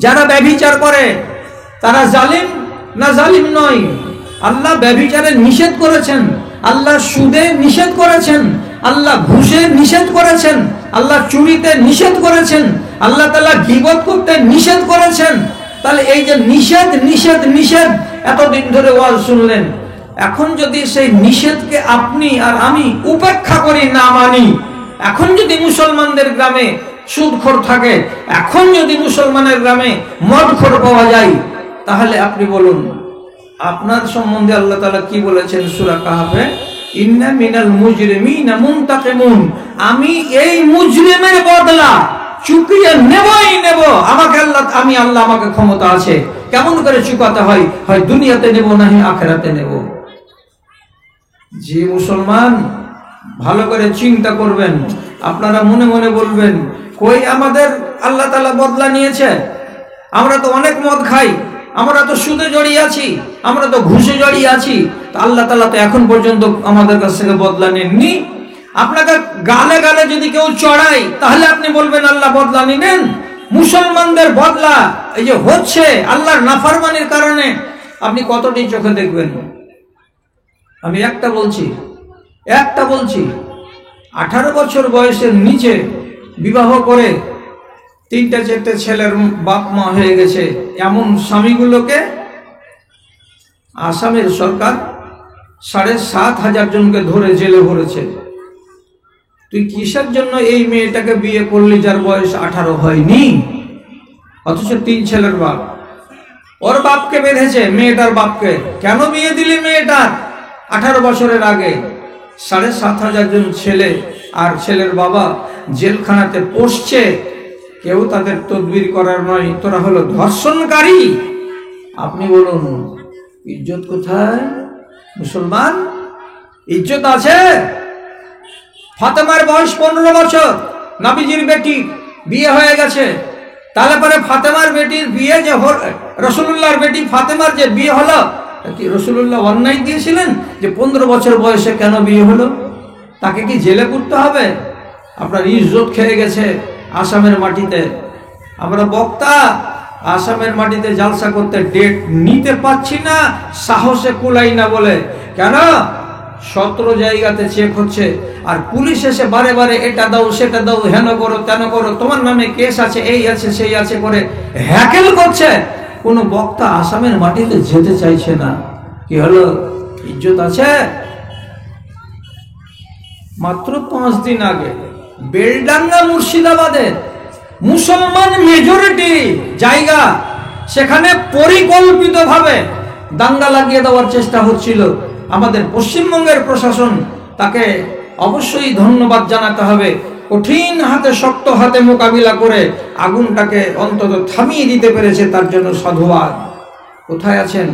যারা ব্যভিচার করে তারা জালিম না জালিম নয়? আল্লাহ ব্যভিচারে নিষেধ করেছেন, আল্লাহ সুদে নিষেধ করেছেন, আল্লাহ ঘুষে নিষেধ করেছেন, আল্লাহ চুরিতে নিষেধ করেছেন, আল্লাহ তাআলা গীবত করতে নিষেধ করেছেন। তাহলে এই যে নিষেধ নিষেধ নিষেধ এতদিন ধরে ওয়াজ শুনলেন, এখন যদি সেই নিষেধকে আপনি আর আমি উপেক্ষা করি, না মানি, এখন যদি মুসলমানদের গ্রামে সুদখোর থাকে, এখন যদি মুসলমানের গ্রামে মদখোর পাওয়া যায়, তাহলে আপনি বলুন আপনার সম্বন্ধে আল্লাহ তাআলা কি বলেছেন সূরা কাহফে? ইন্না মিনাল মুজরিমিনা মুনতাকিমুন, আমি এই মুজরিমের বদলা চুকিয়ে নেবই নেব। আমাকে আল্লাহ, আমি আল্লাহ, আমাকে ক্ষমতা আছে। কেমন করে চুকাতে হয়? হয় দুনিয়াতে নেব, নাহি আখিরাতে নেব। যে মুসলমান ভালো করে চিন্তা করবেন, আপনারা মনে মনে বলবেন কই আমাদের আল্লাহ তাআলা বদলা নিয়েছে? আমরা তো অনেক মদ খাই, আমরা তো সুদে জড়িয়ে আছি, আমরা তো ঘুষে জড়িয়ে আছি, তো আল্লাহ তাআলা তো এখন পর্যন্ত আমাদের কাছ থেকে বদলা নেননি। আপনাকে গালে গালে যদি কেউ চড়ায়, তাহলে আপনি বলবেন আল্লাহ বদলা নিলেন? মুসলমানদের বদলা এই যে হচ্ছে আল্লাহর নাফরমানির কারণে, আপনি কতটি চোখে দেখবেন? আমি একটা বলছি 18 বছর বয়সের নিচে বিবাহ করে 3-4টে ছেলের বাপ মা হয়ে গেছে, এমন স্বামীগুলোকে আসামের সরকার 7,500 জনকে ধরে জেলে ভরেছে। তুই কিসের জন্য এই মেয়েটাকে বিয়ে করলি যার বয়স 18 হয়নি? অথচ 3 ছেলের বাপ, ওর বাপকে বেঁধেছে, মেয়েটার বাপকে। কেন বিয়ে দিলি মেয়েটার 18 বছরের আগে? 7,500 জন ছেলে আর ছেলের বাবা জেলখানাতে পড়ছে, কেউ তাদের তদবির করার নয়, তোরা হলো ধর্ষণকারী। আপনি বলুন ইজ্জত কোথায়? মুসলমান ইজ্জত আছে? ফাতেমার বয়স 15 বছর, নবীজির বেটি, বিয়ে হয়ে গেছে। তাহলে পরে ফাতেমার বেটির বিয়ে যে রাসূলুল্লাহর বেটি ফাতেমার যে বিয়ে হলো, কি রাসূলুল্লাহ অন্যায় দিয়েছিলেন যে 15 বছর বয়সে কেন বিয়ে হলো? তাকে কি জেলে পুরতে হবে? আপনার ইজ্জত খেয়ে গেছে আসামের মাটিতে। আমরা বক্তা আসামের মাটিতে জালসা করতে ডেট নিতে পাচ্ছি না, সাহসে কুলাই না বলে। কেন? 17 জায়গাতে চেক হচ্ছে, আর পুলিশ এসে বারে বারে এটা দাও সেটা দাও, হেন করো তেন করো, তোমার নামে কেস আছে, এই আছে সেই আছে করে হ্যাকেল করছে। কোন বক্তা আসামের মাটিতে যেতে চাইছে না। কি হলো? ইজ্জত আছে? মাত্র 5 দিন আগে বেলডাঙ্গা মুর্শিদাবাদে মুসলমান মেজরিটি জায়গা, সেখানে পরিকল্পিতভাবে দাঙ্গা লাগিয়ে দেওয়ার চেষ্টা হচ্ছিল। আমাদের পশ্চিমবঙ্গের প্রশাসন, তাকে অবশ্যই ধন্যবাদ জানাতে হবে, কঠিন হাতে শক্ত হাতে মোকাবিলা করে আগুনটাকে অন্তত থামিয়ে দিতে পেরেছে, তার জন্য সাধুবাদ। কোথায় আছেন?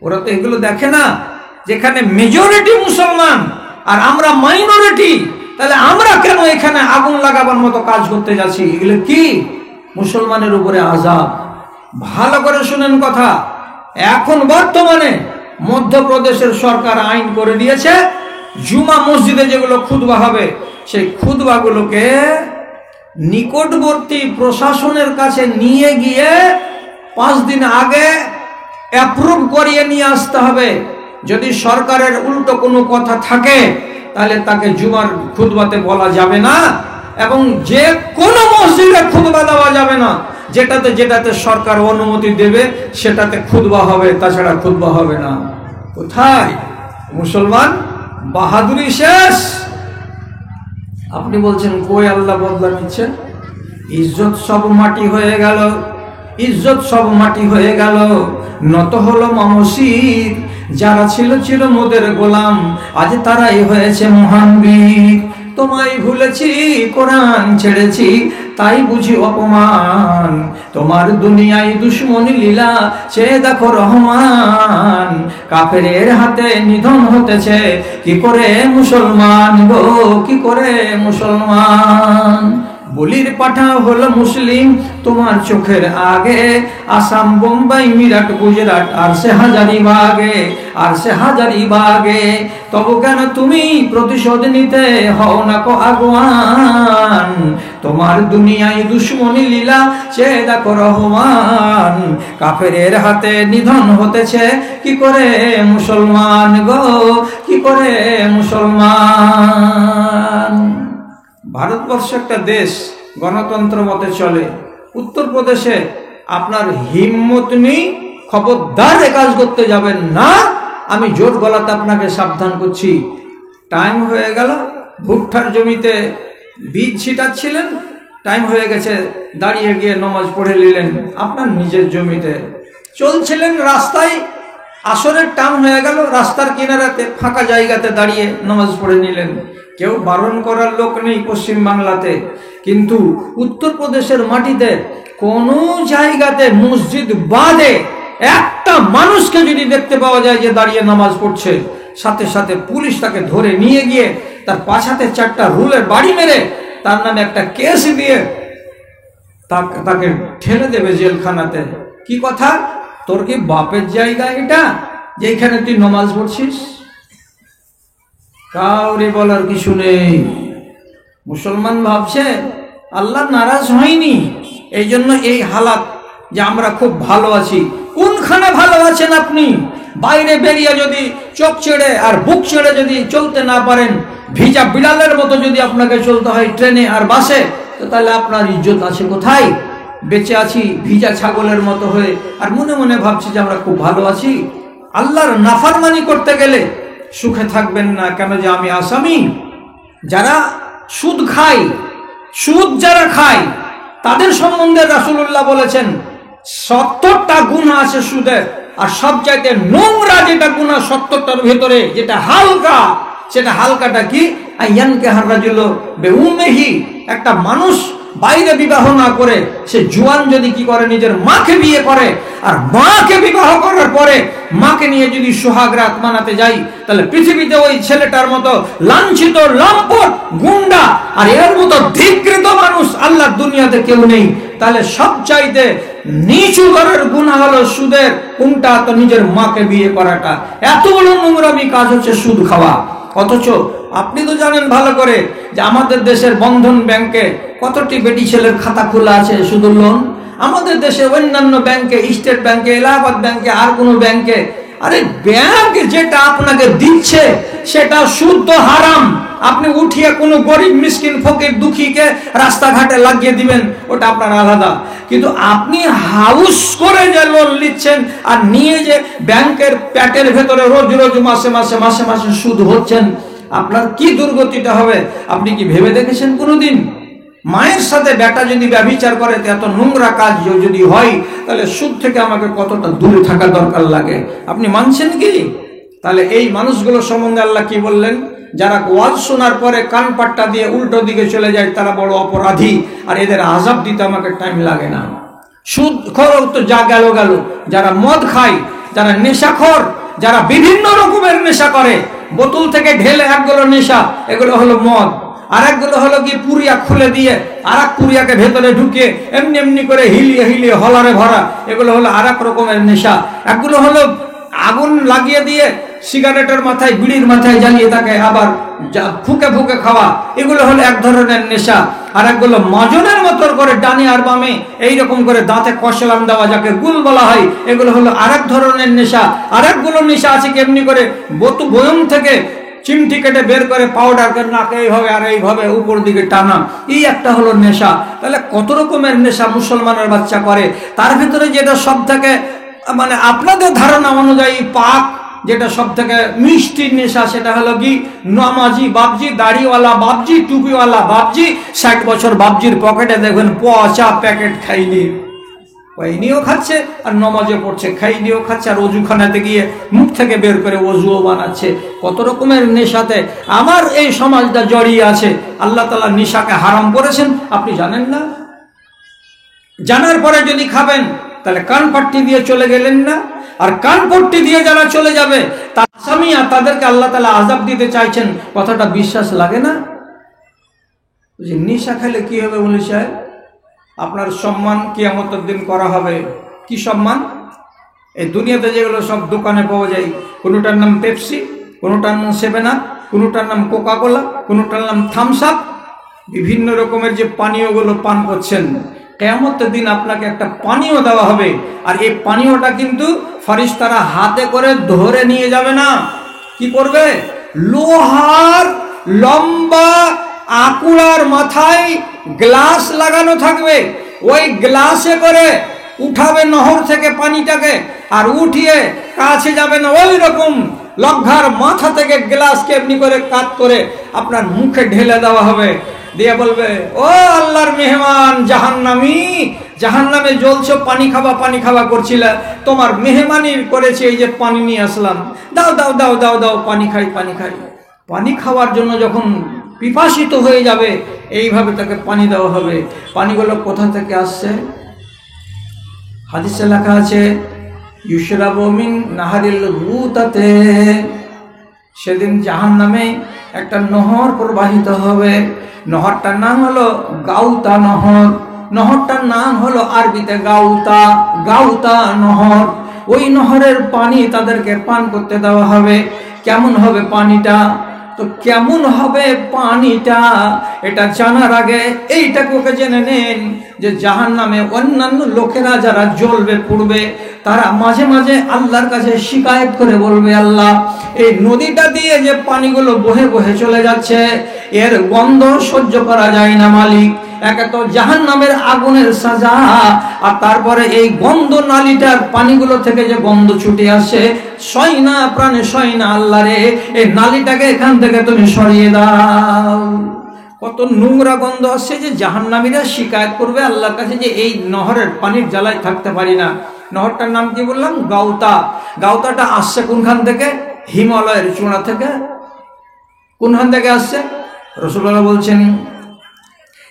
ওরা তো এগুলো দেখে না। যেখানে মেজরিটি মুসলমান আর আমরা মাইনরিটি, তাহলে আমরা কেন এখানে আগুন লাগাবার মতো কাজ করতে যাচ্ছি? এগুলো কি? মুসলমানের উপরে আযাব। ভালো করে শুনেন কথা। এখন বর্তমানে মধ্যপ্রদেশের সরকার আইন করে দিয়েছে, জুমা মসজিদে যেগুলো খুতবা হবে, সেই খুতবাগুলোকে নিকটবর্তী প্রশাসনের কাছে নিয়ে গিয়ে 5 দিন আগে অ্যাপ্রুভ করিয়ে নিয়ে আসতে হবে। যদি সরকারের উল্টো কোনো কথা থাকে, তাহলে তাকে জুমার খুতবাতে বলা যাবে না, এবং যে কোনো মসজিদে খুতবা দেওয়া যাবে না। যেটাতে সরকার অনুমতি দেবে সেটাতে খুতবা হবে, তাছাড়া খুতবা হবে না। কোথায় মুসলমান? বাহাদুরি শেষ। আপনি বলছেন কই আল্লাহ বদলা নিচ্ছেন? ইজ্জত সব মাটি হয়ে গেল, ইজ্জত সব মাটি হয়ে গেল। নত হলো মমশির, যারা ছিল চির মোদের গোলাম, আজ তারাই হয়েছে মহান বীর। তোমায় ভুলেছি, কোরআন ছেড়েছি, তাই বুঝি অপমান। তোমার দুনিয়ায় দুশ্মনী লীলা, সে দেখো রহমান। কাফেরের হাতে নিধন হতেছে, কি করে মুসলমান গো, কি করে মুসলমান? বলির পাঠা হলো মুসলিম তোমার চোখের আগে, আসাম বোম্বাই মিরাট গুজরাট আর সে হাজারিবাগে, আর সে হাজারিবাগে। তবু কেন তুমি প্রতিশোধ নিতে হও না কো আগুয়ান, তোমার দুনিয়ায় দুশ্মনী লীলা সে দেখো রহমান। কাফেরের হাতে নিধন হতেছে কি করে মুসলমান গো, কি করে মুসলমান। ভারতবর্ষ একটা দেশ, গণতন্ত্র মতে চলে। উত্তরপ্রদেশে আপনার হিম্মত নেই, খবরদার এ কাজ করতে যাবেন না। আমি জোর গলাতে আপনাকে সাবধান করছি। টাইম হয়ে গেল, ভুট্টার জমিতে বীজ ছিটাচ্ছিলেন, টাইম হয়ে গেছে, দাঁড়িয়ে গিয়ে নামাজ পড়ে নিলেন। আপনার নিজের জমিতে চলছিলেন, রাস্তায় আসরের টাইম হয়ে গেল, রাস্তার কিনারাতে ফাঁকা জায়গাতে দাঁড়িয়ে নামাজ পড়ে নিলেন। কেউ বারণ করার লোক নেই পশ্চিম বাংলাতে, কিন্তু উত্তরপ্রদেশের মাটিতে কোনো জায়গাতে মসজিদ বাদে একটা মানুষকে যদি দেখতে পাওয়া যায় যে দাঁড়িয়ে নামাজ পড়ছে, সাথে সাথে পুলিশ তাকে ধরে নিয়ে গিয়ে তার পাছাতে 4টা রুলের বাড়ি মেরে তার নামে একটা কেস দিয়ে তাকে ঠেলে দেবে জেলখানাতে। কি কথা, তোর কি বাপের জায়গা এটা যেখানে তুই নামাজ পড়ছিস? কাউরে বলার কিছু নেই। মুসলমান ভাবছে আল্লাহ নারাজ হয়নি, এই জন্য এই হালাত যে আমরা খুব ভালো আছি। কোনখানে ভালো আছেন আপনি? বাইরে বেরিয়ে যদি চোখ ছেড়ে আর বুক ছেড়ে যদি চলতে না পারেন, ভিজা বিড়ালের মতো যদি আপনাকে চলতে হয় ট্রেনে আর বাসে, তো তাহলে আপনার ইজ্জত আছে কোথায়? বেঁচে আছি ভিজা ছাগলের মতো হয়ে, আর মনে মনে ভাবছি যে আমরা খুব ভালো আছি। আল্লাহর নাফরমানি করতে গেলে সুখে থাকবেন না। কেন যে আমি আসামি। যারা সুদ খায়, সুদ যারা খায়, তাদের সম্বন্ধে রাসূলুল্লাহ বলেছেন 70টা গুনাহ আছে সুদের, আর সবচাইতে নোংরা যেটা গুনাহ 70টার ভেতরে যেটা হালকা, সেটা হালকাটা কি? আয়ানকে হারাজুলো বেউমেহি, একটা মানুষ বাইরে বিবাহ না করে সে জুয়ান যদি কি করে, নিজের মাকে বিয়ে করে, আর মাকে বিবাহ করার পরে মাকে নিয়ে যদি সোহাগ রাত মানাতে যাই, তাহলে পৃথিবীতে ওই ছেলেটার মতো লাঞ্ছিত, লম্পট, গুন্ডা আর এর মতো ধিক্কৃত মানুষ আল্লাহর দুনিয়াতে কেউ নেই। তাহলে সবচাইতে নিচু দরের গুনাহ হলো সুদের কোনটা? তো নিজের মাকে বিয়ে করাটা। এত বড় নোংরামি কাজ হচ্ছে সুদ খাওয়া। অথচ আপনি তো জানেন ভালো করে যে আমাদের দেশের বন্ধন ব্যাংকে কতটি বেটি ছেলের খাতা খোলা আছে শুধু লোন। আমাদের দেশে অন্যান্য ব্যাংকে, স্টেট ব্যাংকে, এলাহাবাদ ব্যাংকে, আর কোনো ব্যাংকে, আরে ব্যাংক যেটা আপনাকে দিচ্ছে সেটা শুদ্ধ হারাম। আপনি উঠিয়ে কোনো গরিব মিসকিন ফকির দুঃখীকে রাস্তাঘাটে লাগিয়ে দিবেন, ওটা আপনার আলাদা। কিন্তু আপনি হাউস করে যে লোন নিচ্ছেন আর নিয়ে যে ব্যাংকের প্যাটের ভেতরে রোজ রোজ মাসে মাসে মাসে মাসে সুদ হচ্ছেন, আপনার কি দুর্গতিটা হবে আপনি কি ভেবে দেখেছেন কোনোদিন? মায়ের সাথে বেটা যদি ব্যভিচার করে, এত নোংরা কাজ যদি হয়, তাহলে সুদ থেকে আমাকে কতটা দূরে থাকা দরকার লাগে, আপনি মানছেন কি? তাহলে এই মানুষগুলো সম্বন্ধে আল্লাহ কি বললেন? যারা ওয়াজ শোনার পরে কান পাট্টা দিয়ে উল্টো দিকে চলে যায় তারা বড় অপরাধী, আর এদের আযাব দিতে আমাকে টাইম লাগে না। সুদখোর তো যা গেল গেল, যারা মদ খায়, যারা নেশাখোর, যারা বিভিন্ন রকমের নেশা করে, বোতল থেকে ঢেলে একগুলো নেশা, এগুলো হলো মদ। আর একগুলো হলো কি পুরিয়া খুলে দিয়ে আর এক পুরিয়াকে ভেতরে ঢুকিয়ে এমনি এমনি করে হিলিয়ে হিলিয়ে হলারে ভরা, এগুলো হলো আর এক রকমের নেশা। একগুলো হলো আগুন লাগিয়ে দিয়ে সিগারেটের মাথায়, বিড়ির মাথায় জ্বালিয়ে তাকে আবার ফুকে ফুকে খাওয়া, এগুলো হলো এক ধরনের নেশা। আর একগুলো মাজনের মতো করে ডানে আর বামে এইরকম করে দাঁতে কষলাম দেওয়া, যাকে গুল বলা হয়, এগুলো হলো আর এক ধরনের নেশা। আর একগুলো নেশা আছে কেমনি করে বয়ম থেকে চিমটি কেটে বের করে পাউডার করে নাকে এইভাবে আর এইভাবে উপর দিকে টানা, এই একটা হলো নেশা। তাহলে কত রকমের নেশা মুসলমানের বাচ্চা করে। তার ভিতরে যেটা সব থেকে মানে আপনাদের ধারণা অনুযায়ী পাক, যেটা সব থেকে মিষ্টি নেশা, সেটা হলো কি নামাজি বাপজি, দাড়িওয়ালা বাপজি, টুপিওয়ালা বাপজি। 60 বছর বাপজির পকেটে দেখবেন পচা প্যাকেট খাইনি, ওইনিও খাচ্ছে আর নমাজও পড়ছে, খাইনিও খাচ্ছে আর অজুখানাতে গিয়ে মুখ থেকে বের করে অজুও বানাচ্ছে। কত রকমের নেশাতে আমার এই সমাজটা জড়িয়ে আছে। আল্লাহ তাআলা নেশাকে হারাম করেছেন, আপনি জানেন না? জানার পরে যদি খাবেন তাহলে কানপট্টি দিয়ে চলে গেলেন না? আর কানপট্টি দিয়ে যারা চলে যাবে তার আসামিয়া, তাদেরকে আল্লাহ তাআলা আযাব দিতে চাইছেন, কথাটা বিশ্বাস লাগে না? যে নেশা খেলে কি হবে বলে সাহেব? আপনার সম্মান কিয়ামতের দিন করা হবে। কি সম্মান? এই দুনিয়াতে যেগুলো সব দোকানে পাওয়া যায়, কোনোটার নাম পেপসি, কোনোটার নাম 7 আপ, কোনোটার নাম কোকা কোলা, কোনোটার নাম থামস আপ, বিভিন্ন রকমের যে পানীয়গুলো পান করছেন, কিয়ামতের দিন আপনাকে একটা পানীয় দেওয়া হবে। আর এই পানীয়টা কিন্তু ফেরেশতারা হাতে করে ধরে নিয়ে যাবে না। কি করবে? লোহার লম্বা আকুড়ার মাথায় গ্লাস লাগানো থাকবে, ওই গ্লাসে করে উঠাবে নহর থেকে পানিটাকে, আর উঠিয়ে কাছে যাবে না, ওই রকম লজ্জার মাথা থেকে গ্লাসকে এমনি করে কাট করে আপনার মুখে ঢেলে দেওয়া হবে। দিয়ে বলবে, ও আল্লাহর মেহমান জাহান্নামী, জাহান্নামে জ্বলছো, পানি খাবা পানি খাবা করছিলে, তোমার মেহমানি করেছে, এই যে পানি নিয়ে আসলাম, দাও দাও দাও দাও দাও, পানি খাই পানি খাই। পানি খাওয়ার জন্য যখন পিপাসিত হয়ে যাবে, এইভাবে তাকে পানি দেওয়া হবে। পানিগুলো কোথা থেকে আসছে? হাদিসে লেখা আছে, ইউশরাবু মিন নাহারিল গুতাতে। সেদিন জাহান্নামে একটা নহর প্রবাহিত হবে। নহরটার নাম হলো গাউতা নহর। নহরটার নাম হলো আরবিতে গাউতা, গাউতা নহর। ওই নহরের পানি তাদেরকে পান করতে দেওয়া হবে। কেমন হবে পানিটা? তো কেমন হবে পানিটা, এটা জানার আগে এইটাকে ওকে জেনে নেন যে জাহান্নামে অন্যান্য লোকেরা যারা জ্বলবে পুড়বে, তারা মাঝে মাঝে আল্লাহর কাছে শিকায়েত করে বলবে, আল্লাহ, এই নদীটা দিয়ে যে পানিগুলো বহে বহে চলে যাচ্ছে, এর গন্ধ সহ্য করা যায় না মালিক। একে তো জাহান্নামের আগুনের সাজা, আর তারপরে এই গন্ধ নালীটার পানিগুলো থেকে যে গন্ধ ছুটে আসে, সয় না প্রাণে সয় না, আল্লাহ রে, এই নালীটাকে এখান থেকে তুমি সরিয়ে দাও। কত নোংরা গন্ধ আসছে যে জাহান্নামীরা শিকায়েত করবে আল্লাহর কাছে যে এই নহরের পানির জ্বালায় থাকতে পারি না। নহরটার নাম কি বললাম? গাউতা। গাউতাটা আসছে কোনখান থেকে? হিমালয়ের চূড়া থেকে। কোনখান থেকে আসছে? রাসূলুল্লাহ বলছেন,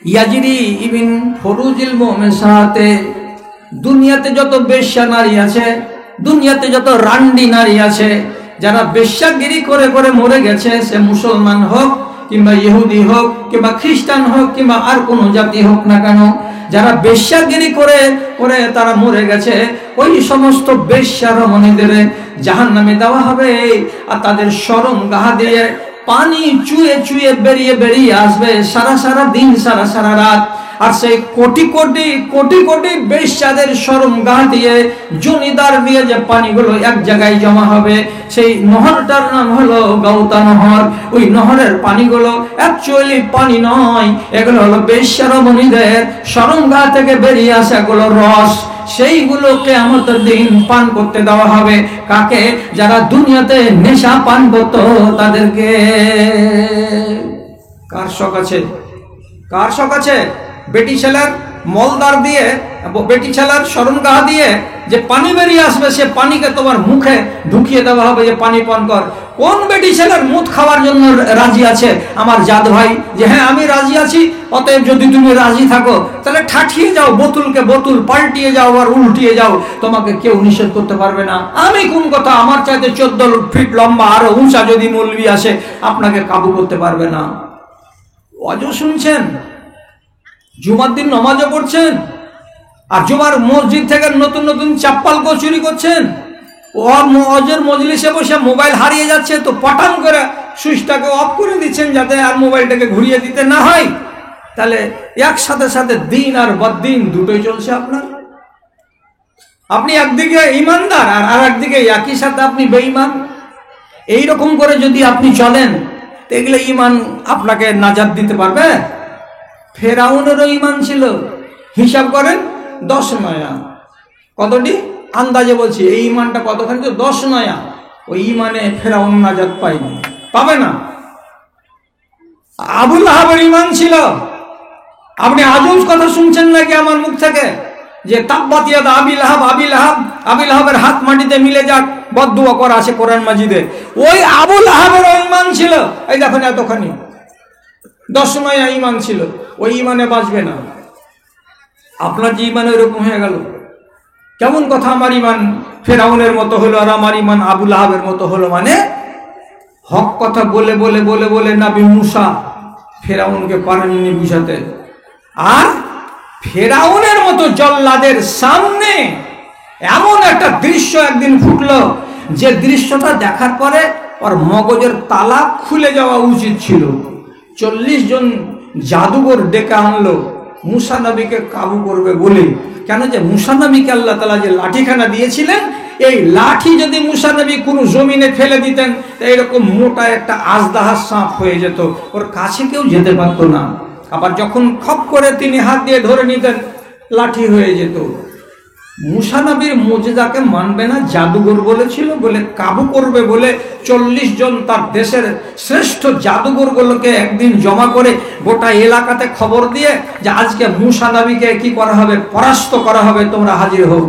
ইয়াজিরি ইবিন ফরুজিল মুমিসাতে, দুনিয়াতে যত বেশ্যা নারী আছে, দুনিয়াতে যত রান্ডি নারী আছে, যারা বেশ্যাগিরি করে করে মরে গেছে, সে মুসলমান হোক কিংবা ইহুদি হোক কিংবা খ্রিস্টান হোক কিংবা আর কোনো জাতি হোক না কেন, যারা বেশ্যাগিরি করে করে তারা মরে গেছে, ওই সমস্ত বেশ্যা রমণীদের জাহান্নামে দেওয়া হবে। আর তাদের শরম গাহা দিয়ে পানি চুয়ে চুয়ে বেরিয়ে বেরিয়ে আসবে সারা সারা দিন, সারা সারা রাত। আর সেই কোটি কোটি কোটি কোটি বেশ্যাদের শরম গাঁ দিয়ে জনিদার দিয়ে যে পানিগুলো এক জায়গায় জমা হবে, সেই নহরটার নাম হলো গাউতা নহর। ওই নহরের পানিগুলো অ্যাকচুয়ালি পানি নয়, এগুলো হলো বেশ্যা রমণীদের শরম গাঁ থেকে বেরিয়ে আসে এগুলো রস। সেইগুলো কিয়ামতের দিন পান করতে দেওয়া হবে। কাকে? যারা দুনিয়াতে নেশা পান করত তাদেরকে। কার শখ আছে? কার শখ আছে? বেটি ছেলের মলদার দিয়ে, বেটি ছেলের শরণগাহ দিয়ে যে পানি বেরিয়ে আসবে, সে পানিকে তোমার মুখে ঢুকিয়ে দেওয়া হবে যে পানি পান কর। কোন বেটি ছেলের মুখ খাওয়ার জন্য রাজি আছে? আমার জাত ভাই যে হ্যাঁ আমি রাজি আছি, অতএব যদি তুমি রাজি থাকো তাহলে ঠাঠিয়ে যাও, বোতলকে বোতল পাল্টিয়ে যাও আর উল্টিয়ে যাও, তোমাকে কেউ নিষেধ করতে পারবে না। আমি কোন কথা, আমার চাইতে 14 ফিট লম্বা আরো উঁচা যদি মৌলবি আসে, আপনাকে কাবু করতে পারবে না। ওয়াজ শুনছেন, জুমার দিন নামাজও পড়ছেন, আর জুমার মসজিদ থেকে নতুন নতুন চাপ্পাল চুরি করছেন। ওয়াজের মজলিসে বসে মোবাইল হারিয়ে যাচ্ছে, তো পাঠান করে সুইচটাকে অফ করে দিচ্ছেন যাতে আর মোবাইলটাকে ঘুরিয়ে দিতে না হয়। তাহলে একসাথে সাথে দিন আর বদ্দিন দুটোই চলছে আপনার। আপনি একদিকে ইমানদার আর একদিকে একই সাথে আপনি বেঈমান। এইরকম করে যদি আপনি চলেন, দেখলে ইমান আপনাকে নাজাত দিতে পারবে? ফেরাউনেরও ইমান ছিল, হিসাব করেন 10 নয়া। কতটি? আন্দাজে বলছি, এই ইমানটা কতখানি? তো 10 নয়া। ওই ইমানে ফেরাউন নাজাত পায়নি, পাবে না। আবুল আহাবের ইমান ছিল। আপনি আজব কথা শুনছেন নাকি আমার মুখ থেকে যে তাব্বাত ইয়াদা আবিল আহাব, আবিল আহাব, আবিল আহাবের হাত মাটিতে মিলে যাক, বদদুয়া করা আছে কোরআন মাজিদে। ওই আবুল আহাবের ইমান ছিল, এই দেখুন এতখানি 10 নয়া ইমান ছিল। ওই ইমানে বাঁচবে না। আপনার যে ইমান ওইরকম হয়ে গেল, কেমন কথা? আমার ইমান ফেরাউনের মতো হলো আর আমার ইমান আবুল আহাবের মতো হলো। মানে হক কথা বলে বলে বলে বলে নবী মুসা ফেরাউনকে পারেননি বুঝাতে। আর ফেরাউনের মতো জল্লাদের সামনে এমন একটা দৃশ্য একদিন ফুটলো, যে দৃশ্যটা দেখার পরে ওর মগজের তালা খুলে যাওয়া উচিত ছিল। 40 জন জাদুঘর ডেকে আনলো মুসা নবীকে কাবু করবে বলে। কেন যে মুসা নবীকে আল্লাহ তাআলা যে লাঠিখানা দিয়েছিলেন, এই লাঠি যদি মুসা নবী কোনো জমিনে ফেলে দিতেন, এইরকম মোটা একটা আজদাহার সাপ হয়ে যেত, ওর কাছে কেউ যেতে পারতো না। আবার যখন খপ করে তিনি হাত দিয়ে ধরে নিতেন, লাঠি হয়ে যেত। মুসা নবীর মুজিজাকে মানবে না, জাদুঘর বলেছিল বলে কাবু করবে বলে 40 জন তার দেশের শ্রেষ্ঠ জাদুঘরগুলোকে একদিন জমা করে গোটা এলাকাতে খবর দিয়ে যে আজকে মুসা নবীকে কি করা হবে, পরাস্ত করা হবে, তোমরা হাজির হও।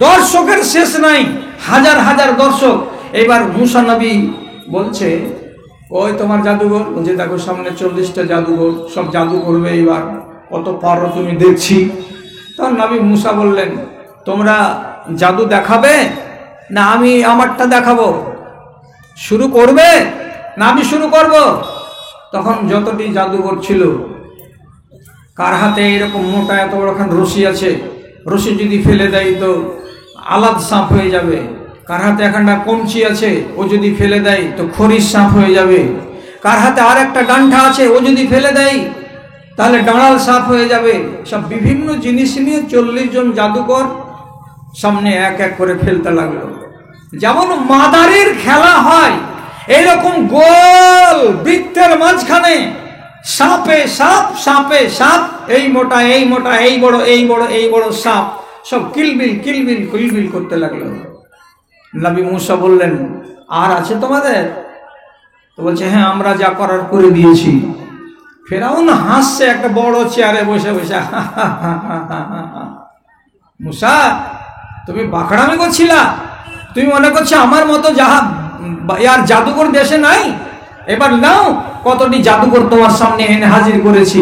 দর্শকের শেষ নাই, হাজার হাজার দর্শক। এবার মুসা নবী বলছে, ওই তোমার জাদুঘর? বলছে দেখো সামনে 40টা জাদুঘর, সব জাদু করবে, এবার কত পারো তুমি দেখছি। তখন নবী মুসা বললেন, তোমরা জাদু দেখাবে না আমি আমারটা দেখাবো? শুরু করবে না আমি শুরু করব? তখন যতটি জাদুঘর ছিল, কার হাতে এরকম মোটা এত বড়খান রশি আছে, রশি যদি ফেলে দেয় তো আলাদ সাপ হয়ে যাবে। কার হাতে এখানটা কঞ্চি আছে, ও যদি ফেলে দেয় তো খরিস সাপ হয়ে যাবে। কার হাতে আর একটা ডান্ঠা আছে, ও যদি ফেলে দেয় তাহলে ডাঁড়াল সাপ হয়ে যাবে। সব বিভিন্ন জিনিস নিয়ে 40 জন জাদুকর সামনে এক এক করে ফেলতে লাগলো। যেমন মাদারির খেলা হয়, এইরকম গোল বৃত্তের মাঝখানে সাপে সাপ, সাপে সাপ, এই মোটা এই মোটা, এই বড় এই বড় এই বড় সাপ, সব কিলবিল কিলবিল কিলবিল করতে লাগলো। নবী মুসা বললেন, আর আছে তোমাদের? তো বলছে, হ্যাঁ আমরা যা করার করে দিয়েছি। ফেরাউন হাসছে একটা বড় চেয়ারে বসে বসে, মুসা তুমি বাকড়ামি করছিলা? তুমি মনে করছো আমার মতো আর জাদুকর দেশে নাই? এবার নাও কতটি জাদুকর তোমার সামনে এনে হাজির করেছি।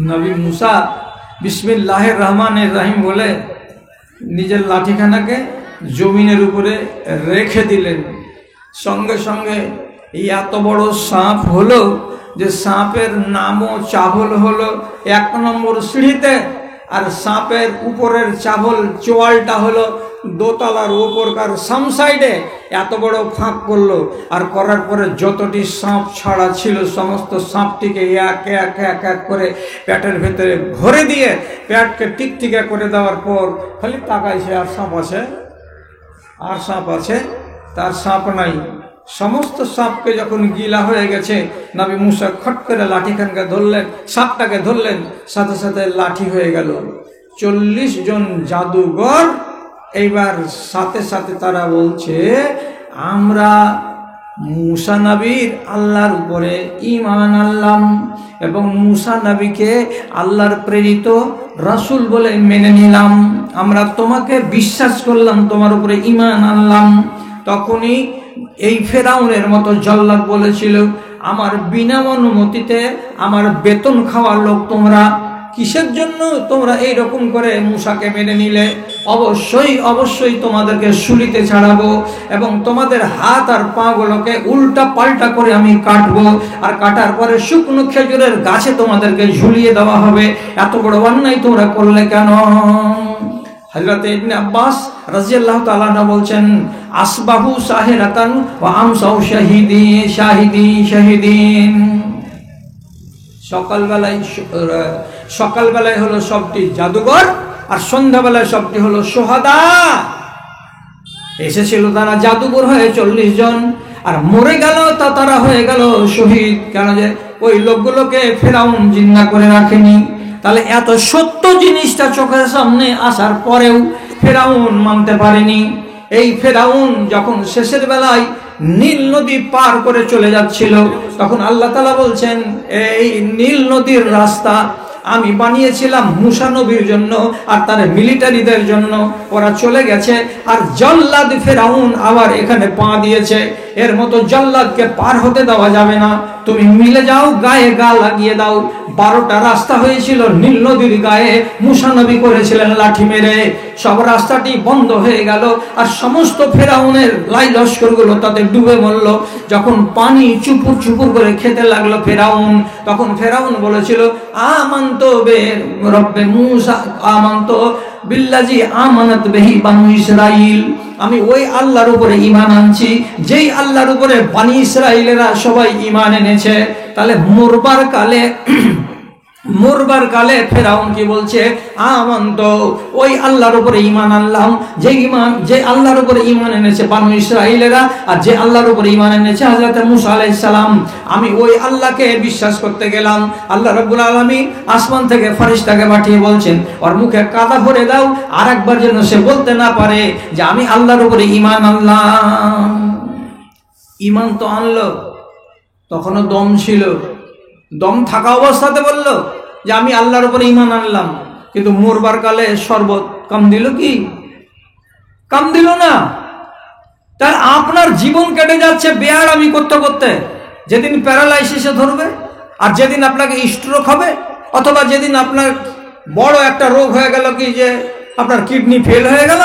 নবী মুসা বিসমিল্লাহির রহমানির রহিম বলে নিজের লাঠিখানাকে জমিনের উপরে রেখে দিলেন। সঙ্গে সঙ্গে এই এত বড় সাপ হলো যে সাপের নামও চাবল হলো 1 নম্বর সিঁড়িতে, আর সাপের উপরের চাবল চোয়ালটা হলো দোতলার উপরকার সাম সাইডে। এত বড় ফাঁক করলো, আর করার পরে যতটি সাপ ছাড়া ছিল সমস্ত সাপটিকে এক এক এক এক করে পেটের ভেতরে ভরে দিয়ে পেটকে টিকটিকা করে দেওয়ার পর খালি তাকাইছে, আর সাপ আছে, আর সাপ আছে, তার সাপ নাই। সমস্ত সাপকে যখন গিলা হয়ে গেছে, নবী মুসা খট করে লাঠিখানকে ধরলেন, সাপটাকে ধরলেন, সাথে সাথে লাঠি হয়ে গেল। 40 জন জাদুঘর এইবার সাথে সাথে তারা বলছে, আমরা মুসা নবীর আল্লাহর উপরে ঈমান আনলাম এবং মুসা নবীকে আল্লাহর প্রেরিত রাসূল বলে মেনে নিলাম, আমরা তোমাকে বিশ্বাস করলাম, তোমার উপরে ঈমান আনলাম। তখনই এই ফেরাউনের মতো জল্লাদ বলেছিল, আমার বিনা অনুমতিতে আমার বেতন খাওয়ার লোক তোমরা, কিসের জন্য তোমরা এই রকম করে মুসাকে মেনে নিলে? অবশ্যই অবশ্যই তোমাদেরকে শুলিতে ছাড়াবো এবং তোমাদের হাত আর পা গুলোকে উল্টা পাল্টা করে আমি কাটবো, আর কাটার পরে শুকনো খেজুরের গাছে তোমাদেরকে ঝুলিয়ে দেওয়া হবে। এত বড় অন্যায় তোমরা করলে কেন? হযরত ইবনে আব্বাস রাদিয়াল্লাহু তাআলা বলছেন, আসবাহু সাহিরাতান ওয়া আমসাউ শাহিদিন। সকালবেলায় হলো সবটি জাদুঘর, আর সন্ধ্যাবেলায় সবটি হলো সোহাদা। এসেছিল তারা জাদুঘর হয়ে 40 জন, আর মরে গেল তা তারা হয়ে গেল শহীদ। কেন যে ওই লোকগুলোকে ফেরাউন জিন্দা করে রাখেনি। তাহলে এত সত্য জিনিসটা চোখের সামনে আসার পরেও ফেরাউন মানতে পারেনি। এই ফেরাউন যখন শেষের বেলায় নীল নদী পার করে চলে যাচ্ছিল, তখন আল্লাহ তাআলা বলছেন, এই নীল নদীর রাস্তা আমি বানিয়েছিলাম মুসা নবীর জন্য আর তার মিলিটারিদের জন্য। ওরা চলে গেছে, আর জল্লাদ ফেরাউন আবার এখানে পা দিয়েছে। এর মতো জল্লাদকে পার হতে দেওয়া যাবে না। তুমি মিলে যাও, গায়ে গা লাগিয়ে দাও। 12টা রাস্তা হয়েছিল নীল নদীর গায়ে, মুসা নবী করেছিলেন লাঠি মেরে, সব রাস্তাটি বন্ধ হয়ে গেল। আর সমস্ত ফেরাউনের লাই লস্করগুলো তাদের ডুবে মরল। যখন পানি চুপুর চুপুর করে খেতে লাগলো ফেরাউন, তখন ফেরাউন বলেছিল, আমান্ত বে রব্বে মুসা, আমান্ত বিল্লাজি আমানত বিহি বানু ইসরাইল, আমি ওই আল্লাহর উপরে ঈমান আনছি যেই আল্লাহর উপরে বানি ইসরাইলেরা সবাই ঈমান এনেছে। তাহলে মরবার কালে ফেরাউন কি বলছে, আমান্ত, ওই আল্লাহর উপরে ঈমান আনলাম যে আল্লাহর উপরে ঈমান এনেছে বানু ইসরাইলেরা, আর যে আল্লাহর উপরে ঈমান এনেছে হযরত মুসা আলাইহিস সালাম, আমি ওই আল্লাহকে বিশ্বাস করতে গেলাম। আল্লাহ রাব্বুল আলামিন আসমান থেকে ফেরেশতাকে পাঠিয়ে বলছেন, ওর মুখে কাদা ভরে দাও, আর একবার যেন সে বলতে না পারে যে আমি আল্লাহর উপরে ঈমান আনলাম। ঈমান তো আনলো, তখনও দম ছিল, দম থাকা অবস্থাতে বলল যে আমি আল্লাহর উপরে ঈমান আনলাম, কিন্তু মরবার কালে শরবত কাম দিল কি? কাম দিল না। তার আপনার জীবন কেটে যাচ্ছে বেয়ারামি করতে করতে। যেদিন প্যারালাইসিসে ধরবে, আর যেদিন আপনাকে স্ট্রোক হবে, অথবা যেদিন আপনার বড় একটা রোগ হয়ে গেল, কি যে আপনার কিডনি ফেল হয়ে গেল,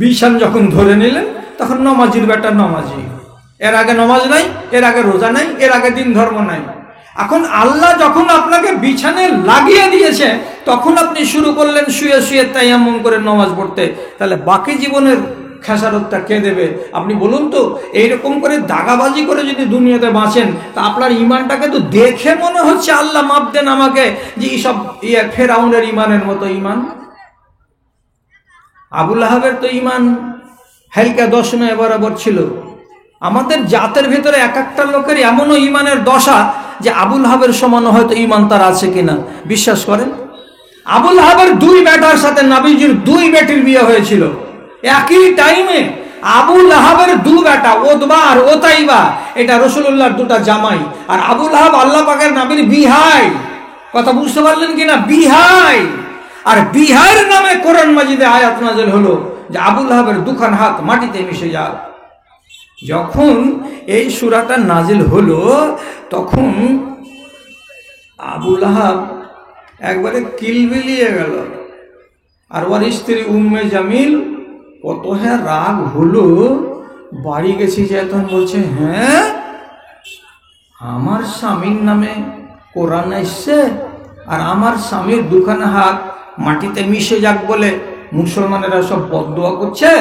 বিষাণ যখন ধরে নিলেন, তখন নমাজির বেটা নমাজি, এর আগে নমাজ নাই, এর আগে রোজা নাই, এর আগে দিন ধর্ম নাই। এখন আল্লাহ যখন আপনাকে বিছানে লাগিয়ে দিয়েছে, তখন আপনি শুরু করলেন শুয়ে শুয়ে তায়াম্মুম করে নামাজ পড়তে, তাহলে বাকি জীবনের খেসারতটা কে দেবে? আপনি বলুন তো। এইরকম করে দাগাবাজি করে যদি দুনিয়াতে বাঁচেন, তা আপনার ইমানটাকে তো দেখে মনে হচ্ছে আল্লাহ মাপ দেন আমাকে, যে এইসব ফেরাউনের ইমানের মতো ইমান। আবু লাহাবের তো ইমান হালকা দশমে বরাবর ছিল। আমাদের জাতের ভেতরে এক একটা লোকের এমনও ইমানের দশা যে আবু লাহাবের সমান হয়তো ইমান তার আছে কিনা বিশ্বাস করেন। আবু লাহাবের 2 বেটার সাথে নবীজির 2 বেটির বিয়ে হয়েছিল একই টাইমে। আবু লাহাবের 2 বেটা, ওতবা আর ওতাইবা, এটা রাসূলুল্লাহর 2টা জামাই। আর আবু লাহাব আল্লাহ পাকের নবীর বিহাই। কথা বুঝতে পারলেন কিনা? বিহাই। আর বিহাইয়ের নামে কোরআন মাজিদে আয়াত নাযিল হলো যে আবু লাহাবের 2খান হাত মাটিতে মিশে যাক। যখন এই সূরাটা নাজিল হলো, তখন আবু লাহাব একবারে কিলবিলিয়ে গেল। আর ওর স্ত্রী উম্মে জামিল কত রাগ হলো, বাড়ি গেছি যে তখন বলছে, হ্যাঁ আমার স্বামীর নামে কোরআন এসছে, আর আমার স্বামীর 2খান হাত মাটিতে মিশে যাক বলে মুসলমানেরা সব বদদোয়া করছে।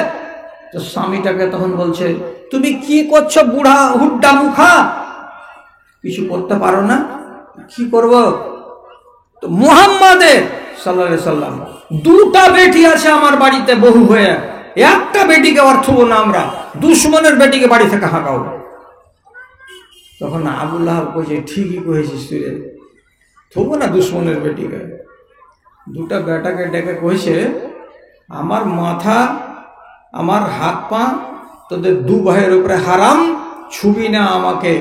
তো স্বামীটাকে তখন বলছে, তুমি কি করছো বুড়া হুড্ডা মুখা, কিছু করতে পারো না? কি করব? তো মুহাম্মাদের সাল্লাল্লাহু আলাইহি সাল্লাম 2টা বেটি আছে আমার বাড়িতে বহু হয়ে, একটা বেটিকে অর্থব না আমরা, দুশমনের বেটিকে বাড়ি থেকে হাঁকাও। তখন আবু লাহাব কইছে, ঠিকই কইছিস তুই, থবো না দুশমনের বেটিকে। 2টা বেটাকে ডেকে কইছে, আমার মাথা আমার হাত পা তোদের 2 ভাইয়ের উপরে হারাম, ছুবি না আমাকে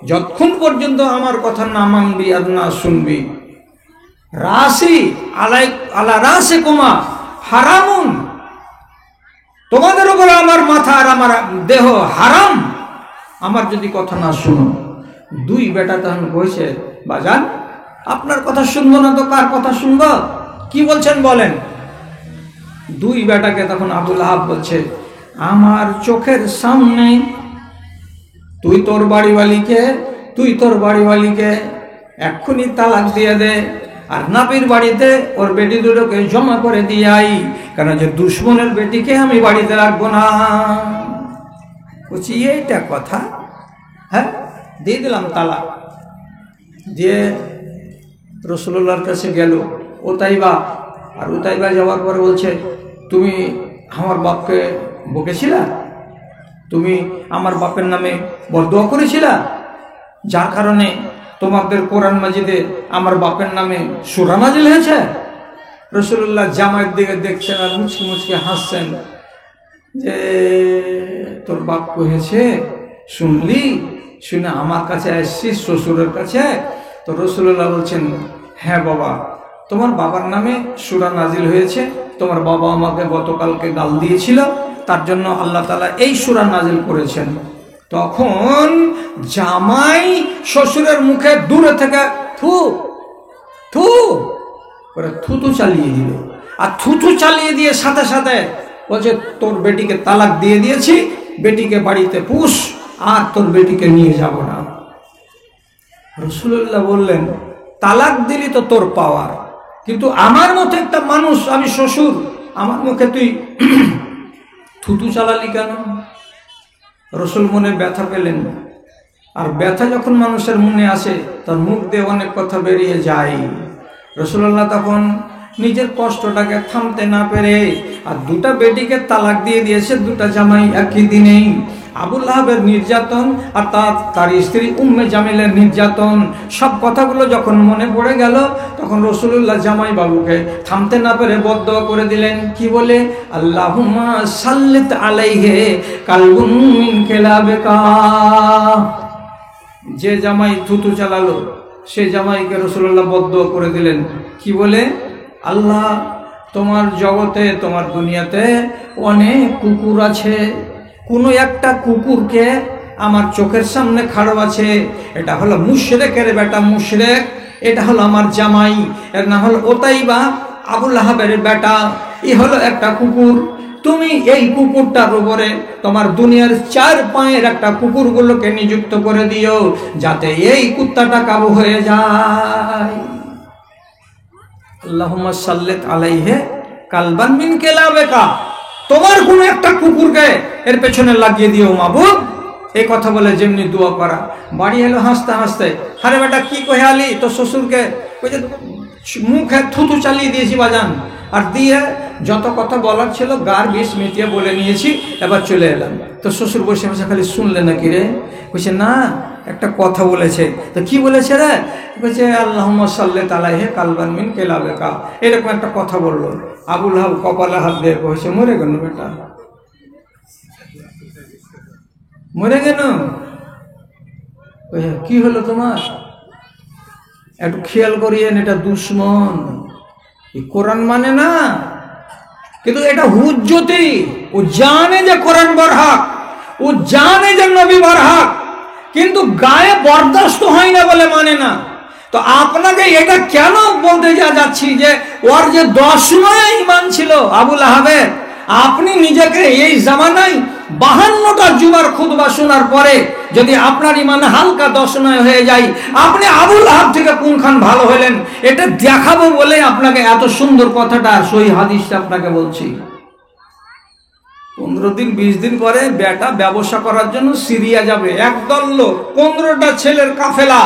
যতক্ষণ পর্যন্ত আমার কথা না মানবি আর না শুনবি। রাসি আলা রাসে কুমা হারামুন, তোমাদের উপরে আমার মাথা আর আমার দেহ হারাম, আমার যদি কথা না শুনো। 2 বেটা তখন কইছে, বাজান আপনার কথা শুনবো না তো কার কথা শুনবো? কি বলছেন বলেন। 2 বেটাকে তখন আবু লাহাব বলছে, আমার চোখের সামনে তুই তোর বাড়িওয়ালিকে এক্ষুনি তালাক দিয়ে দে, আর নাপির বাড়িতে ওর বেটি 2টোকে জমা করে দিয়ে আই, কারণ যে দুশ্মনের বেটিকে আমি বাড়িতে রাখবো না। বলছি এইটা কথা? হ্যাঁ, দিয়ে দিলাম তালাক। দিয়ে রাসূলুল্লাহর কাছে গেল ওতাইবা, আর ওতাইবা যাওয়ার পর বলছে, তুমি আমার বাপকে বকেছিলা, তুমি আমার বাপের নামে বদদোয়া করেছিলা, যার কারণে তোমাদের কোরআন মাজিদে আমার বাপের নামে সূরা নাজিল হয়েছে। রাসূলুল্লাহ জামাইয়ের দিকে দেখছেন আর মুচকি মুচকি হাসছেন যে তোর বাপ কহেছে, শুনলি? শুনে আমার কাছে আসছিস শ্বশুরের কাছে? তো রাসূলুল্লাহ বলছেন, হ্যাঁ বাবা, তোমার বাবার নামে সূরা নাজিল হয়েছে, তোমার বাবা আমাকে গতকালকে গাল দিয়েছিল, তার জন্য আল্লাহ তাআলা এই সূরা নাজিল করেছেন। তখন জামাই শ্বশুরের মুখে দূরে থেকে থু থু করে থুতু চালিয়ে দিল। আর থুতু চালিয়ে দিয়ে সাথে সাথে বলছে, তোর বেটিকে তালাক দিয়ে দিয়েছি, বেটিকে বাড়িতে পুষ, আর তোর বেটিকে নিয়ে যাব না। রাসূলুল্লাহ বললেন, তালাক দিলি তো তোর পাওয়ার, কিন্তু আমার মতো একটা মানুষ, আমি শ্বশুর, আমার মুখে তুই থুতু চালালি কেন? রাসূল মনে ব্যথা পেলেন। আর ব্যথা যখন মানুষের মনে আসে, তার মুখ দিয়ে অনেক কথা বেরিয়ে যায়। রাসূলুল্লাহ তখন নিজের কষ্টটাকে থামতে না পেরে আর দুটা বেটিকে তালাক দিয়ে দিয়েছে, দুটা জামাই একই দিনেই। আবু লাহাবের নির্যাতন আর তার স্ত্রী উম্মে জামিলের নির্যাতন, সব কথাগুলো যখন মনে পড়ে গেল, তখন রাসূলুল্লাহ জামাই বাবুকে থামতে না পেরে বদদোয়া করে দিলেন। কি বলে? আল্লাহুম্মা সাল্লিত আলাইহি কালবুন মিন কিলাবিকা। যে জামাই থুতু চালালো, সে জামাইকে রাসূলুল্লাহ বদদোয়া করে দিলেন। কি বলে? আল্লাহ, তোমার জগতে, তোমার দুনিয়াতে অনেক কুকুর আছে, কোনো একটা কুকুরকে আমার চোখের সামনে খাড়ো আছে, এটা হলো মুশরিকের বেটা মুশরিক, এটা হলো আমার জামাই, এর নাম হলো ওতাইবা, আবু লাহাবের বেটা, এই হলো একটা কুকুর। তুমি এই কুকুরটার উপরে তোমার দুনিয়ার 4 পায়ের একটা কুকুরগুলোকে নিযুক্ত করে দিও, যাতে এই কুত্তাটা কাবু হয়ে যায়। আল্লাহুম্মা সাল্লিত আলাইহি কালবান মিন কিলাবিকা, তোমার কোনো একটা কুকুরকে এর পেছনে লাগিয়ে দিও মাবুদ। এই কথা বলে যেমনি দোয়া করা, বাড়ি এলো হাসতে হাসতে, আরে বেটা কি কহে আলি তোর শ্বশুরকে? মুখে থুতু চালিয়ে দিয়েছি বাজান, আর দিয়ে যত কথা বলার ছিল গার বিষ মিটিয়ে বলে নিয়েছি, এবার চলে এলাম। তো শ্বশুর বসে বসে খালি শুনলে নাকি রে? বলছে না, একটা কথা বলেছে। তো কি বলেছে রে? বলছে আল্লাহুম্মা সাল্লিত আলাইহি কালবান মিন কিলাবিকা, এরকম একটা কথা বললো। আবু লাহাব কপালে হাত দিয়ে কইছে, মরে গেল বেটা, মরে গেল। কি হলো তোমার? একটু খেয়াল করিয়েন, এটা দুশ্মন, এই কোরআন মানে না, কিন্তু এটা হুজ্জতি। ও জানে যে কোরআন বরহক, ও জানে যে নবী বরহক, কিন্তু গায়ে বরদাস্ত হয় না বলে মানে না। তো আপনাকে এটা কেন বলতে যাচ্ছি যে ওর যে 10 নয় ঈমান ছিল আবু লাহাবের, আপনি নিজেকে এই জামানায় 52টা জুমার খুতবা শোনার পরে যদি আপনার ঈমান হালকা 10 নয় হয়ে যায়, আপনি আবু লাহাব থেকে কোনখান ভালো হলেন এটা দেখাবো বলে আপনাকে এত সুন্দর কথাটা, সহিহ হাদিসটা আপনাকে বলছি। 15 দিন 20 দিন পরে বেটা ব্যবসা করার জন্য সিরিয়া যাবে, একদল লোক 15টা ছেলের কাফেলা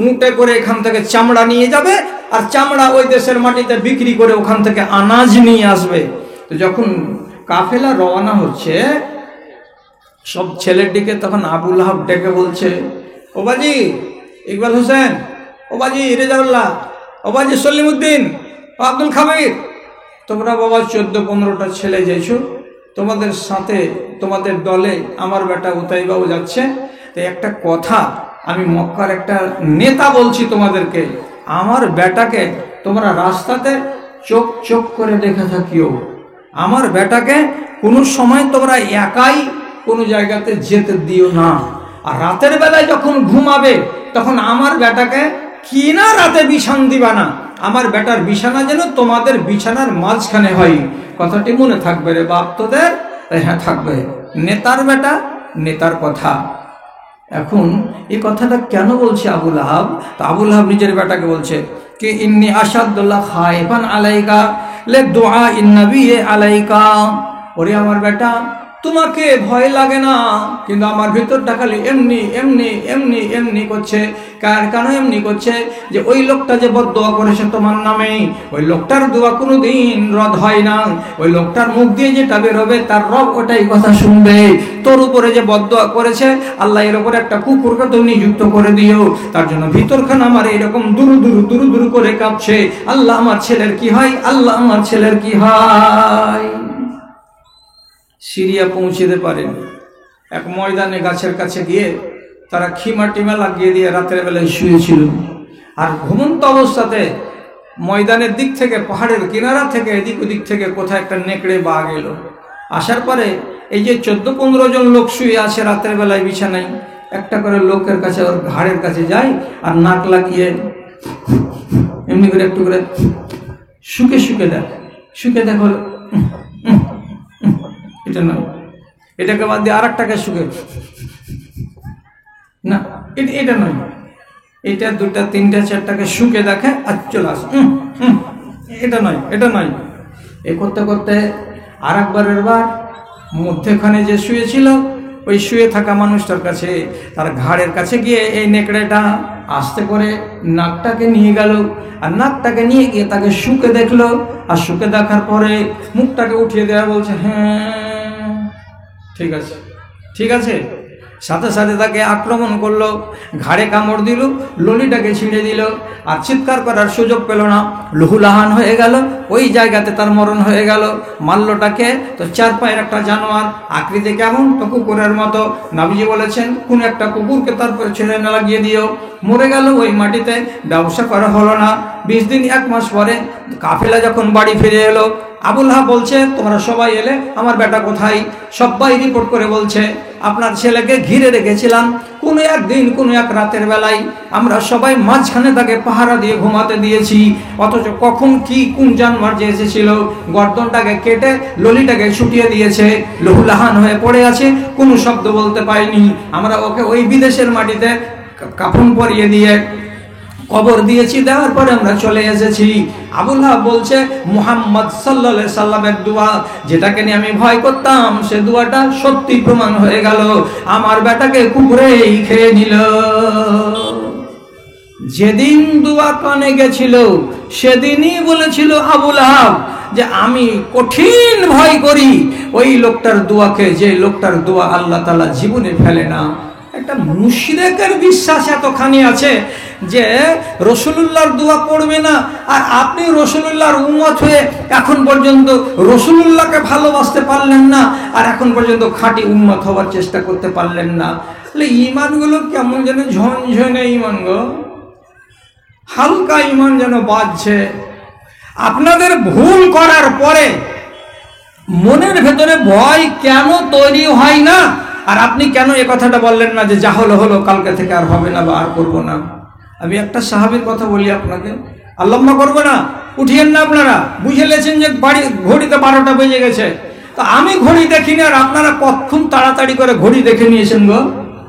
উঁটে করে এখান থেকে চামড়া নিয়ে যাবে, আর চামড়া ওই দেশের মাটিতে বিক্রি করে ওখান থেকে আনাজ নিয়ে আসবে। তো যখন কাফেলা রওনা হচ্ছে, সব ছেলের দিকে তখন আবু লাহাব ডেকে বলছে, ও বাজি ইকবাল হোসেন, ও বাজি রেজাউল্লাহ, ও বাজি সলিমউদ্দিন, ও আব্দুল খাবির, তোমরা বাবা 14-15টা ছেলে যাইছো, তোমাদের সাথে তোমাদের দলে আমার বেটা উতাইবাও যাচ্ছে। তো একটা কথা আমি মক্কার একটা নেতা বলছি তোমাদেরকে, আমার বেটাকে তোমরা রাস্তাতে চোখ চোখ করে দেখে থাকিও, আমার বেটাকে কোনো সময় তোমরা একাই কোনো জায়গাতে যেতে দিও না। আর রাতের বেলায় যখন ঘুমাবে তখন আমার বেটাকে কিনা রাতে বিছান দিবা না, আমার বেটার বিছানা যেন তোমাদের বিছানার মাঝখানে হয়। কথাটি মনে থাকবে রে বাপ তোদের? হ্যাঁ থাকবে। নেতার বেটা, নেতার কথা। এখন এই কথাটা কেন বলছে আবু লাহাব? তো আবু লাহাব নিজের বেটাকে বলছে কি, ইন্নী আশাদুল্লাহ খায়ফান আলাইকা লে দুআ ইন নবী আলাইকা, ওরে আমার বেটা তোমাকে ভয় লাগে না, কিন্তু আমার ভিতরটা খালি এমনি এমনি এমনি এমনি করছে। কেন এমনি করছে? যে ওই লোকটা যে বদদোয়া করেছে তোমার নামে, ওই লোকটার দোয়া কোনোদিন রদ হয় না, ওই লোকটার মুখ দিয়ে যেটা বেরোবে তার রব ওটাই কথা শুনবে। তোর উপরে যে বদদোয়া করেছে, আল্লাহ এর উপরে একটা কুকুরকে তুমি নিযুক্ত করে দিও, তার জন্য ভিতরখানা আমার এরকম দুরু দুরু দুরু দুরু করে কাঁপছে, আল্লাহ আমার ছেলের কি হয়, আল্লাহ আমার ছেলের কি হয়। সিরিয়া পৌঁছতে পারেন, এক ময়দানে গাছের কাছে গিয়ে তারা খিমা টিমা লাগিয়ে দিয়ে রাতের বেলায় শুয়েছিল। আর ঘুমন্ত অবস্থাতে ময়দানের দিক থেকে, পাহাড়ের কিনারা থেকে এদিক ওদিক থেকে কোথায় একটা নেকড়ে বাঘ এলো। আসার পরে এই যে 14-15 জন লোক শুয়ে আছে রাতের বেলায় বিছানায়, একটা করে লোকের কাছে ওর ঘাড়ের কাছে যায় আর নাক লাগিয়ে এমনি করে একটু করে শুকে শুকে দেখো এটা নয়, এটাকে বাদ দিয়ে আর একটাকে শুকে না, এটা নয়, এটা 2টা 3টা 4টাকে শুকে দেখে আর চলে আসে, এটা নয়। এ করতে করতে আর একবারের বার মধ্যেখানে যে শুয়েছিল ওই শুয়ে থাকা মানুষটার কাছে, তার ঘাড়ের কাছে গিয়ে এই নেকড়েটা আস্তে করে নাকটাকে নিয়ে গেল, আর নাকটাকে নিয়ে গিয়ে তাকে শুকে দেখলো, আর শুকে দেখার পরে মুখটাকে উঠিয়ে দেওয়া, বলছে হ্যাঁ ঠিক আছে। সাথে সাথে তাকে আক্রমণ করলো, ঘাড়ে কামড় দিল, ললিটাকে ছিঁড়ে দিল, আর চিৎকার করার সুযোগ পেল না, লুহুলাহান হয়ে গেল, ওই জায়গাতে তার মরণ হয়ে গেল। মাল্যটাকে তো 4 পায়ের একটা জানোয়ার, আকৃতি কেমন, তো কুকুরের মতো। নবীজি বলেছেন কোন একটা কুকুরকে তারপরে ছেড়ে না লাগিয়ে দিও, মরে গেল ওই মাটিতে, ব্যবসা করা হলো না। 20 দিন 1 মাস পরে কাফেলা যখন বাড়ি ফিরে এলো, আবুল আহাব বলছে তোমরা সবাই এলে, আমার বেটা কোথায়? সবাই রিপোর্ট করে বলছে আপনার ছেলেকে ঘিরে রেখেছিলাম, কোনো একদিন কোনো এক রাতের বেলায় আমরা সবাই মাঝখানে তাকে পাহারা দিয়ে ঘুমাতে দিয়েছি, অথচ কখন কি কোন জানোয়ার যে এসেছিল গর্দনটাকে কেটে ললিটাকে ছুটিয়ে দিয়েছে, লহুলাহান হয়ে পড়ে আছে, কোনো শব্দ বলতে পাইনি। আমরা ওকে ওই বিদেশের মাটিতে কাফন পরিয়ে দিয়ে কবর দিয়েছি, দেওয়ার পরে আমরা চলে এসেছি। আবুল আহাব বলছে মুহাম্মদ সাল্লাল্লাহু আলাইহি সাল্লামের দোয়া, যেটাকে নিয়ে আমি ভয় করতাম, সে দোয়াটা সত্যি প্রমাণ হয়ে গেল, আমার বেটাকে কুকুরেই খেয়ে নিল। যেদিন দোয়া কানে গেছিল সেদিনই বলেছিল আবুল আহাব যে আমি কঠিন ভয় করি ওই লোকটার দোয়াকে, যে লোকটার দোয়া আল্লাহ তাআলা জীবনে ফেলে না। একটা মুশরিকের বিশ্বাস এতখানি আছে যে রাসূলুল্লাহর দোয়া পড়বে না, আর আপনি রাসূলুল্লাহর উম্মত হয়ে এখন পর্যন্ত রাসূলুল্লাহকে ভালোবাসতে পারলেন না, আর এখন পর্যন্ত খাঁটি উম্মত হওয়ার চেষ্টা করতে পারলেন না। তাহলে ইমানগুলো কেমন যেন ঝনঝনে ইমান গো, হালকা ইমান যেন বাজছে। আপনাদের ভুল করার পরে মনের ভেতরে ভয় কেন তৈরি হয় না? আর আপনি কেন এ কথাটা বললেন না যে যা হলো হলো, কালকে থেকে আর হবে না বা আর করবো না? আমি একটা সাহাবীর কথা বলি আপনাকে, আল্লাহ করবো না, উঠিয়েন না আপনারা, বুঝে লেছেন যে বাড়ি ঘড়িতে 12টা বেজে গেছে, তো আমি ঘড়ি দেখিনি আর আপনারা কখন তাড়াতাড়ি করে ঘড়ি দেখে নিয়েছেন গো।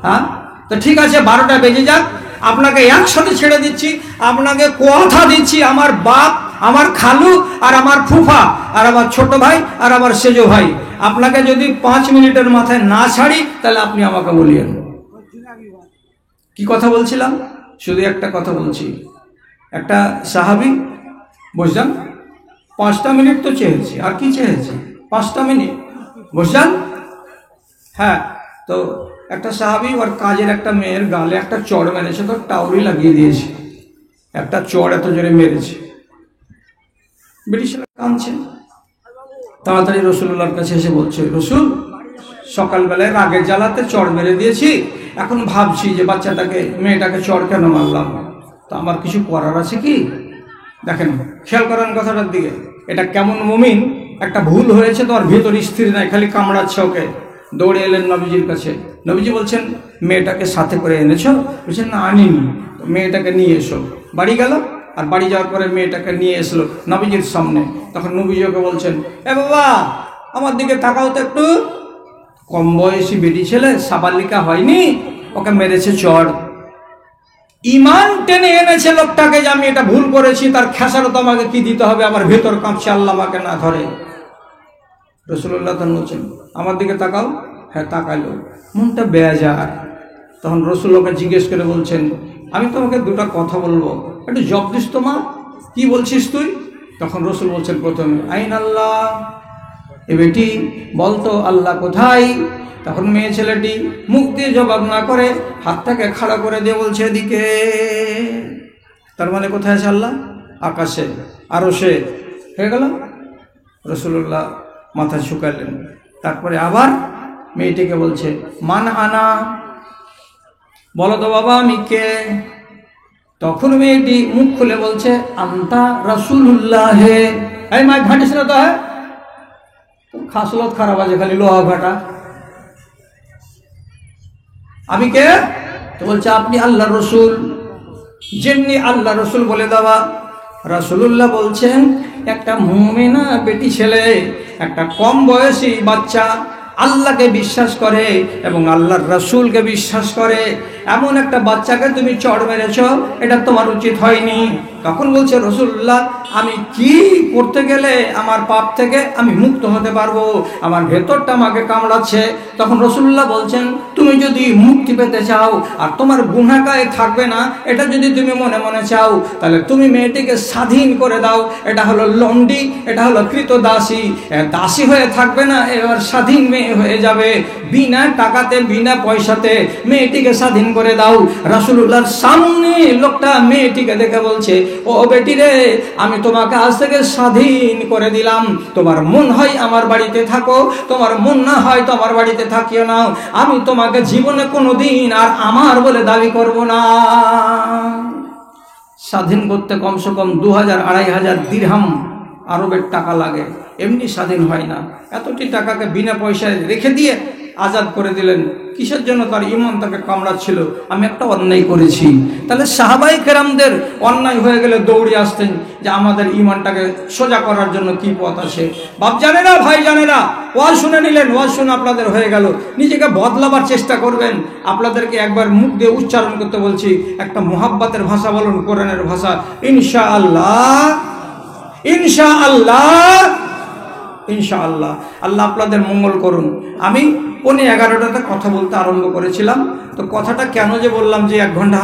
হ্যাঁ, তো ঠিক আছে 12টা বেজে যাক, আপনাকে একসাথে ছেড়ে দিচ্ছি, আপনাকে কথা দিচ্ছি, আমার বাপ, আমার খালু আর আমার ফুফা আর আমার ছোট ভাই আর আমার সেজো ভাই, আপনাকে যদি 5 মিনিটের মাথায় না ছাড়ি তাহলে আপনি আমাকে বলিয়েন। কি কথা বলছিলাম? শুধু একটা কথা বলছি, একটা সাহাবী বুঝলেন 5টা মিনিট তো চেয়েছি, আর কি চেয়েছি? 5টা মিনিট বুঝলেন। হ্যাঁ, তো একটা সাহাবী ওর কাজের একটা মেয়ের গালে একটা চড় মেরেছে, তো টাউরি লাগিয়ে দিয়েছে, একটা চড় এত জোরে মেরেছে, ব্রিটিশরা কাঁদছে। তাড়াতাড়ি রাসূলুল্লাহর কাছে এসে বলছে, রাসূল সকালবেলায় রাগের জ্বালাতে চড় মেরে দিয়েছি, এখন ভাবছি যে বাচ্চাটাকে, মেয়েটাকে চড় কেন মারলাম, তো আমার কিছু করার আছে কি? দেখেন, খেয়াল করেন কথাটার দিকে, এটা কেমন মুমিন, একটা ভুল হয়েছে তো আর ভেতর স্থির নাই, খালি কামড়াচ্ছে ওকে। দৌড়ে এলেন নবীজির কাছে, নবীজি বলছেন মেয়েটাকে সাথে করে এনেছো? বলছেন না আনিনি। মেয়েটাকে নিয়ে এসো। বাড়ি গেল, আর বাড়ি যাওয়ার পরে মেয়েটাকে নিয়ে এসলো নবীজির সামনে। তখন নবীজি ওকে বলছেন, এ বাবা আমার দিকে তাকাও তো একটু, কম বয়সী বেটি ছেলে, সাবালিকা হয়নি, ওকে মেরেছে চড়। ইমান টেনে এনেছে লোকটাকে যে আমি এটা ভুল করেছি, তার খেসারত আমাকে কি দিতে হবে, আমার ভেতর কাঁপছে, আল্লাহ আমাকে না ধরে। রাসূলুল্লাহ তখন বলছেন আমার দিকে তাকাও। হ্যাঁ, তাকাইলো, মনটা বেজার। তখন রাসূলুল্লাহকে জিজ্ঞেস করে বলছেন, আমি তোমাকে 2টা কথা বলবো, একটু জবাব দিস তো মা, কি বলছিস তুই? তখন রাসূল বলছেন প্রথমে, আইন আল্লাহ, এ বেটি বলতো আল্লাহ কোথায়? তখন মেয়ে ছেলেটি মুখ দিয়ে জবাব না করে হাতটাকে খাড়া করে দিয়ে বলছে এদিকে। তার মানে কোথায় আছে আল্লাহ? আকাশে, আরশে। হয়ে গেল। রাসূলুল্লাহ মাথা ঝুঁকালেন। তারপরে আবার মেয়েটিকে বলছে, মান আনা, বলো তো বাবা আমি কে? তখন মেয়েটি মুখ খুলে বলছে, আন্তা রাসূলুল্লাহ। এই মা ঘাটিস না তো, হ্যাঁ খাসলত খারাপ আছে, খালি লোহা ঘাটা। আমি কে? তো বলছে আপনি আল্লাহ রসুল। যেমনি আল্লাহ রসুল বলে দেওয়া, রাসূলুল্লাহ বলছেন একটা মুমিনা বেটি ছেলে, একটা কম বয়সী বাচ্চা আল্লাহকে বিশ্বাস করে এবং আল্লাহর রাসূলকে বিশ্বাস করে, এমন একটা বাচ্চাকে তুমি চড় মেরেছ, এটা তোমার উচিত হয়নি। তখন বলছে রাসূলুল্লাহ, আমি কি করতে গেলে আমার পাপ থেকে আমি মুক্ত হতে পারবো? আমার ভেতরটা আমাকে কামড়াচ্ছে। তখন রাসূলুল্লাহ বলছেন, তুমি যদি মুক্তি পেতে চাও আর তোমার গুনাহগায়ে থাকবে না, এটা যদি তুমি মনে মনে চাও, তাহলে তুমি মেয়েটিকে স্বাধীন করে দাও। এটা হলো লন্ডি, এটা হলো কৃতদাসী, দাসী হয়ে থাকবে না, এবার স্বাধীন মেয়ে হয়ে যাবে। বিনা টাকাতে বিনা পয়সাতে মেয়েটিকে স্বাধীন করে দাও। রাসূলুল্লাহর সামনে লোকটা মেয়েটিকে দেখে বলছে, ও বেটি রে, আমি তোমাকে আজ থেকে স্বাধীন করে দিলাম। তোমার মন হয় আমার বাড়িতে থাকো, তোমার মন না হয় তো আমার বাড়িতে থাকিও না। আমি তোমাকে জীবনে কোনোদিন আর আমার বলে দাবি করব না। স্বাধীন করতে কমসে কম 2000-2500 দিরহাম আরবের টাকা লাগে, এমনি স্বাধীন হয় না। এতটি টাকাকে বিনা পয়সায় রেখে দিয়ে আজাদ করে দিলেন। কিসের জন্য? তার ঈমান তাকে কামড়াচ্ছিল, আমি একটা অন্যায় করেছি। তাহলে সাহাবায়ে কেরামদের অন্যায় হয়ে গেলে দৌড়ে আসতেন যে আমাদের ঈমানটাকে সোজা করার জন্য কি পথ আছে। বাপ জানেরা, ভাই জানেরা, ওয়াজ শুনে নিলেন, ওয়াজ শুনে আপনাদের হয়ে গেল, নিজেকে বদলাবার চেষ্টা করবেন। আপনাদেরকে একবার মুখ দিয়ে উচ্চারণ করতে বলছি, একটা মুহাব্বতের ভাষা বলুন, কোরআনের ভাষা, ইনশাআল্লাহ, ইনশাআল্লাহ, ইনশাআল্লাহ। আল্লাহ আপনাদের মঙ্গল করুন। আমি 11:15 কথা বলতে আরম্ভ করেছিলাম, তো কথাটা কেন যে বললাম যে 1 ঘন্টা